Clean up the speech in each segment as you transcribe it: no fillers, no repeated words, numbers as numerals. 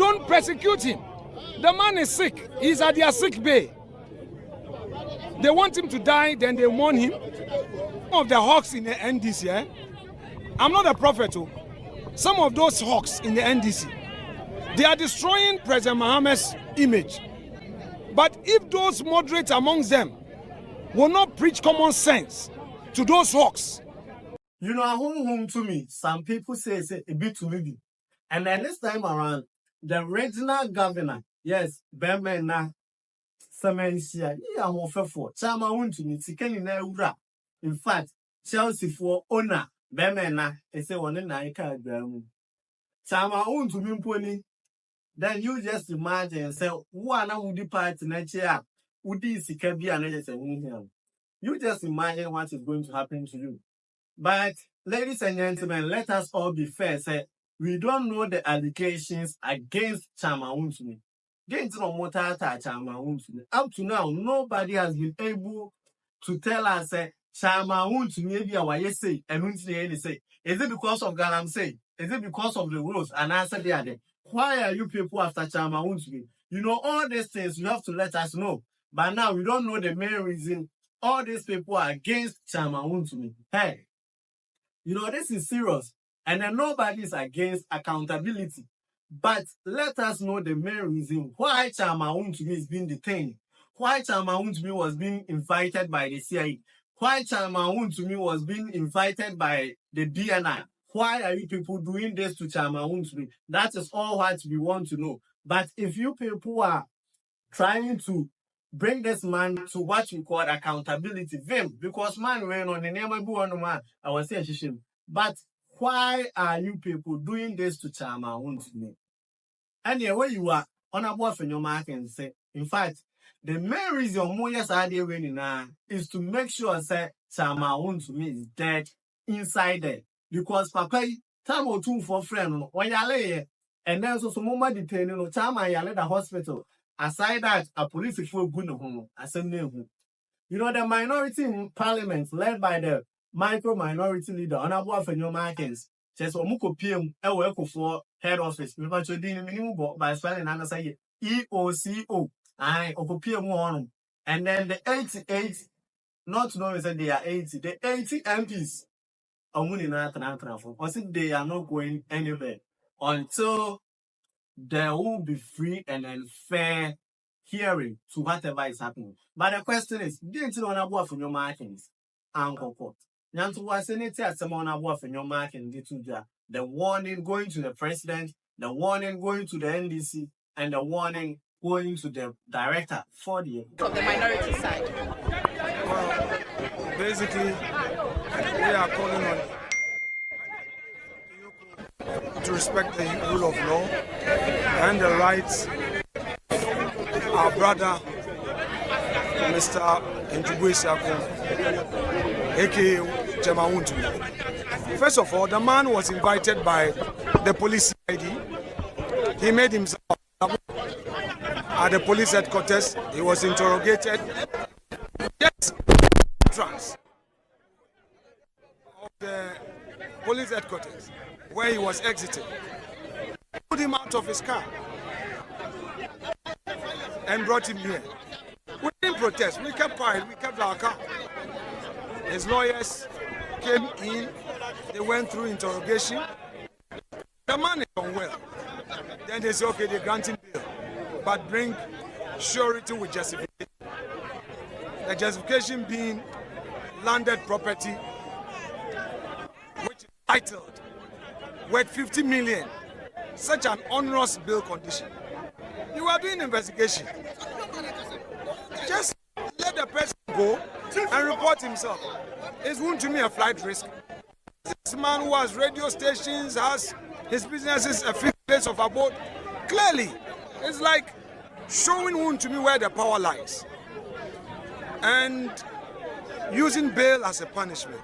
Don't persecute him. The man is sick. He's at their sick bay. They want him to die, then they mourn him. Some of the hawks in the NDC, I'm not a prophet, some of those hawks in the NDC, they are destroying President Mahama's image. But if those moderates amongst them will not preach common sense to those hawks. You know, home to me, some people say a bit to me. And then this time around, the regional governor, yes, Bemena, Samensia, yeah, I'm for Chama Untuni, Tikeni Ura. In fact, Chelsea for owner, Bemena, is a one in Naika. Chama Untumi Pony. Then you just imagine and say, one would depart next year. Would this be another? You just imagine what is going to happen to you. But, ladies and gentlemen, let us all be fair. Say, we don't know the allegations against Chama Untumi. Up to now, nobody has been able to tell us, Chama Untumi be our say, and say. Is it because of Galamsey? Is it because of the rules? And answer the other. Why are you people after Chama Untumi? You know, all these things you have to let us know. But now we don't know the main reason all these people are against Chama Untumi. Hey, you know, this is serious. And then nobody is against accountability. But let us know the main reason why Chama Untumi is being detained. Why Chama Untumi was being invited by the CIA. Why Chama Untumi was being invited by the DNI. Why are you people doing this to Chama Untumi? That is all what we want to know. But if you people are trying to bring this man to what we call accountability, because man went on the name of man, I was saying, but why are you people doing this to Chama Untumi? Anyway, you are on a Afenyo Markin say, in fact, the main reason Moya's idea winning now is to make sure that Chama Untumi is dead inside there. Because Papa, time or two for friend, when you lay, and then so some more detaining, no time I left the hospital. Aside that, a police for good home, as a name. You know, the minority in parliament led by the micro minority leader, Honorable Afenyo Markins, says Omuko PM, a work for head office, we want to deal minimum by spelling and say EOCO, I PM one. And then the 88, not knowing that they are 80, the 80 MPs. Or they are not going anywhere until there will be free and fair hearing to whatever is happening. But the question is, didn't you know what from your markings? Uncle Court. Yanto was in it at someone about from your marking, the warning going to the president, the warning going to the NDC, and the warning going to the director for the minority side. Well, basically, we are calling on to respect the rule of law and the rights of our brother, Mr. Njugwe-Siakon, aka Chama Untumi. First of all, the man was invited by the police ID. He made himself at the police headquarters. He was interrogated. Yes, trans of the police headquarters where he was exiting. Put him out of his car and brought him here. We didn't protest. We kept quiet. We kept our car. His lawyers came in. They went through interrogation. The man is unwell. Then they say, okay, they grant him bail, but bring surety with justification. The justification being landed property, which is titled, worth 50 million. Such an onerous bail condition. You are doing investigation. Just let the person go and report himself. It's going to me a flight risk. This man who has radio stations, has his businesses a fixed place of abode. Clearly, it's like showing one to me where the power lies and using bail as a punishment.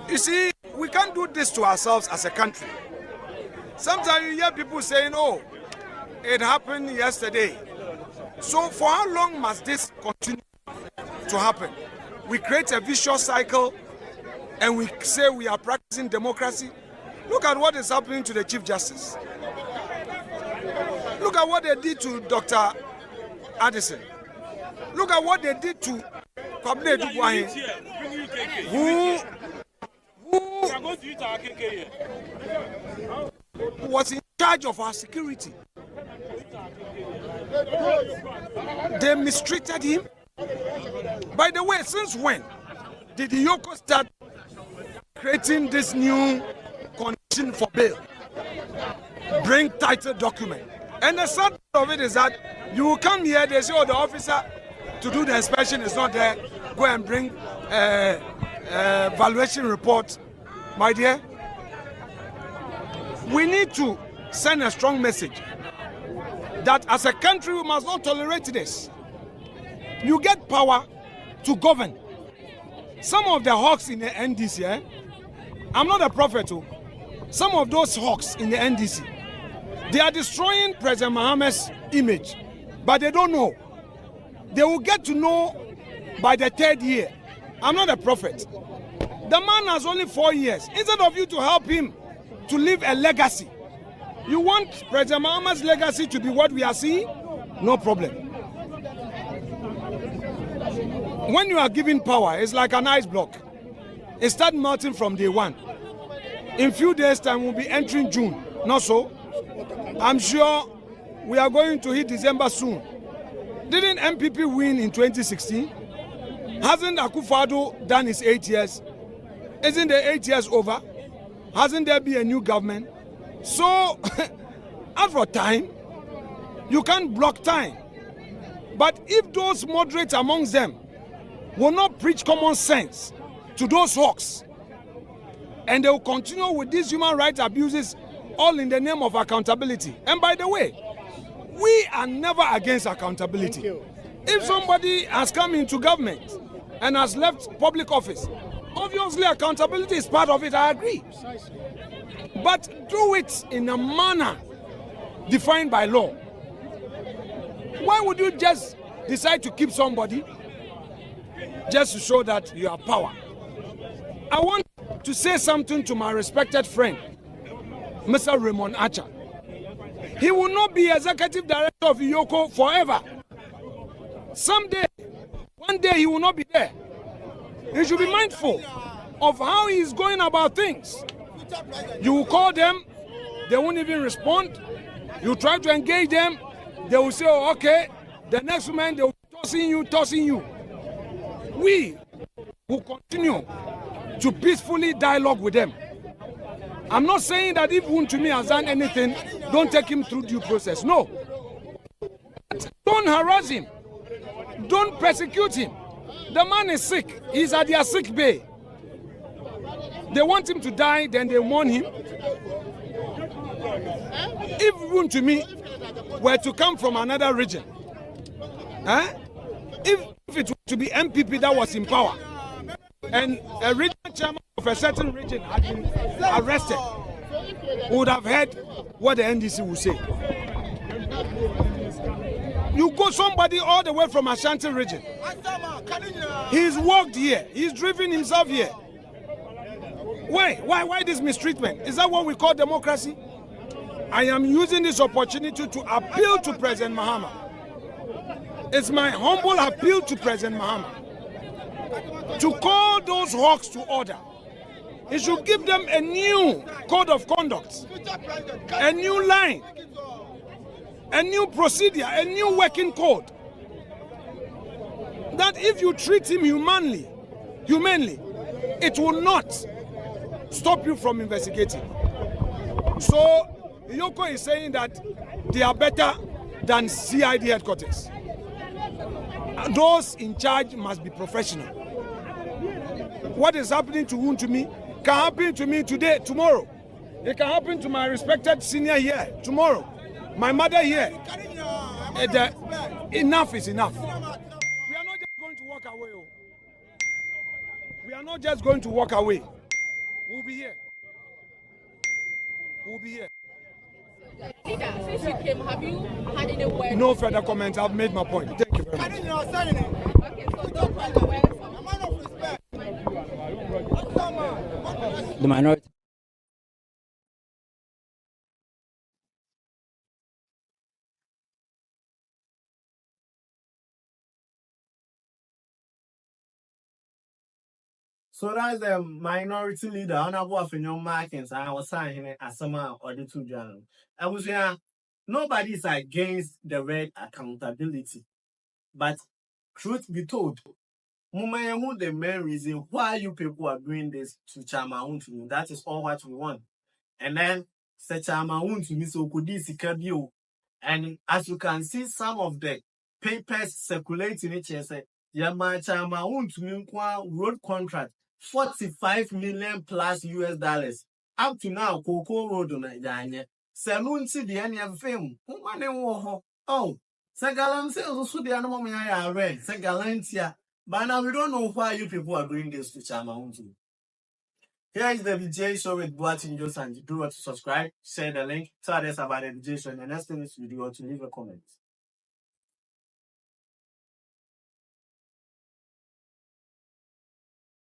You see, we can't do this to ourselves as a country. Sometimes you hear people saying, oh, it happened yesterday. So for how long must this continue to happen? We create a vicious cycle and we say we are practicing democracy. Look at what is happening to the Chief Justice. at what they did to Dr. Addison. Look at what they did to Kwabena Dubois, who was in charge of our security. They mistreated him. By the way, since when did Yoko start creating this new condition for bail? Bring title document. And the sad part of it is that you will come here, they say, oh, the officer to do the inspection is not there. Go and bring valuation report. My dear, we need to send a strong message that as a country we must not tolerate this. You get power to govern. Some of the hawks in the NDC, I'm not a prophet, some of those hawks in the NDC, they are destroying President Mahama's image, but they don't know. They will get to know by the 3rd year. I'm not a prophet. The man has only 4 years. Instead of you to help him to leave a legacy, you want President Mahama's legacy to be what we are seeing? No problem. When you are given power, it's like an ice block. It starts melting from day one. In few days' time, we'll be entering June. Not so? I'm sure we are going to hit December soon. Didn't MPP win in 2016? Hasn't Akufo-Addo done his 8 years? Isn't the 8 years over? Hasn't there been a new government? So, after time, you can't block time. But if those moderates amongst them will not preach common sense to those hawks, and they will continue with these human rights abuses all in the name of accountability. And by the way, we are never against accountability. If somebody has come into government and has left public office, obviously accountability is part of it, I agree. But do it in a manner defined by law. Why would you just decide to keep somebody just to show that you have power? I want to say something to my respected friend, Mr. Raymond Archer. He will not be executive director of Yoko forever. Someday, one day he will not be there. He should be mindful of how he is going about things. You will call them, they won't even respond. You try to engage them, they will say, oh, okay. The next moment they will be tossing you. We will continue to peacefully dialogue with them. I'm not saying that if Wontumi has done anything, don't take him through due process. No. Don't harass him. Don't persecute him. The man is sick. He's at their sick bay. They want him to die, then they mourn him. If Wontumi were to come from another region, if it were to be MPP that was in power, and a regional chairman of a certain region had been arrested, would have heard what the NDC would say. You go somebody all the way from Ashanti region. He's worked here. He's driven himself here. Why this mistreatment? Is that what we call democracy? I am using this opportunity to appeal to President Mahama. It's my humble appeal to President Mahama to call those hawks to order. He should give them a new code of conduct, a new line, a new procedure, a new working code. That if you treat him humanely, it will not stop you from investigating. So Yoko is saying that they are better than CID headquarters. Those in charge must be professional. What is happening to Wontumi can happen to me today, tomorrow. It can happen to my respected senior here, tomorrow. My mother here. Enough is enough. We are not just going to walk away. We are not just going to walk away. We'll be here. We'll be here. Since you came, have you had any words? No further comments. I've made my point. Thank you very much. Okay, so don't find the words. The minority. So that's the minority leader, Honorable Afenyo Markin, and I was saying as some or the two journal. I was here. Nobody is against the red accountability, but truth be told, who the main reason why you people are doing this to Chama to me. That is all what we want. And then say Chama to me so could this you. And as you can see, some of the papers circulating it say Yama Chama to me road contract 45 million plus US dollars. Up to now, Coco Road on Yanya. Salunti the any of film. Oh, Sagalam says also the animal I read. Sagalantia. But now we don't know why you people are doing this to Chama. Here is the VJ show with Boatin Jones, and do what to subscribe, share the link, tell others about the VJ show, and the next thing is video to leave a comment.